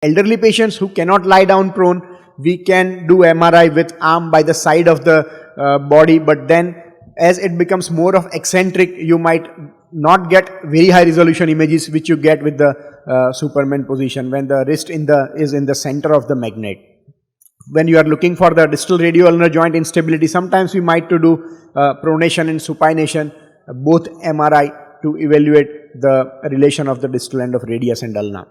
Elderly patients who cannot lie down prone, we can do MRI with arm by the side of the body, but then as it becomes more of eccentric, you might not get very high resolution images which you get with the Superman position when the wrist is in the center of the magnet. When you are looking for the distal radioulnar joint instability, sometimes we might to do pronation and supination, both MRI to evaluate the relation of the distal end of radius and ulna.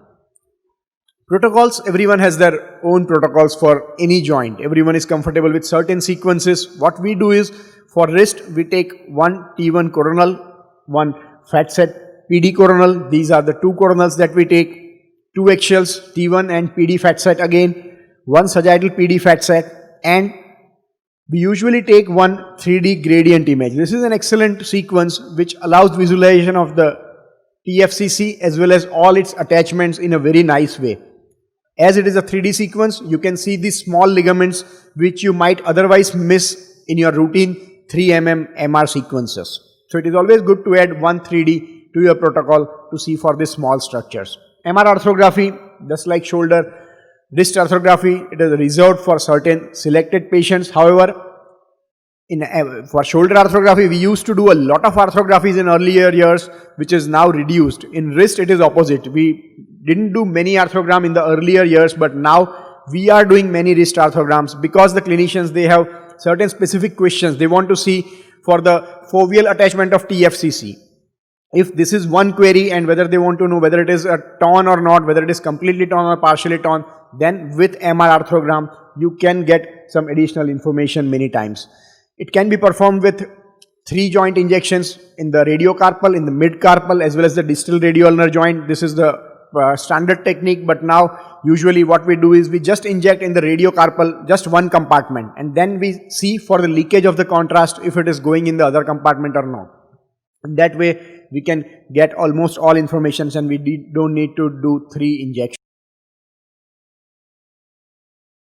Protocols, everyone has their own protocols for any joint. Everyone is comfortable with certain sequences. What we do is, for wrist, we take one T1 coronal, one fat set PD coronal. These are the two coronals that we take, two axials T1 and PD fat set again, one sagittal PD fat set, and we usually take one 3D gradient image. This is an excellent sequence which allows visualization of the TFCC as well as all its attachments in a very nice way. As it is a 3D sequence, you can see the small ligaments which you might otherwise miss in your routine 3 mm MR sequences. So it is always good to add one 3D to your protocol to see for the small structures. MR orthography, just like shoulder, wrist orthography, it is reserved for certain selected patients. However, for shoulder orthography, we used to do a lot of orthographies in earlier years, which is now reduced. In wrist, it is opposite. We didn't do many orthogram in the earlier years, but now we are doing many wrist orthograms because the clinicians, they have certain specific questions. They want to see for the foveal attachment of TFCC. If this is one query and whether they want to know whether it is a torn or not, whether it is completely torn or partially torn, then with MR orthogram, you can get some additional information many times. It can be performed with 3 joint injections in the radiocarpal, in the midcarpal, as well as the distal radioulnar joint. This is the standard technique, but now usually what we do is we just inject in the radiocarpal just one compartment, and then we see for the leakage of the contrast if it is going in the other compartment or not. And that way we can get almost all informations and we don't need to do 3 injections.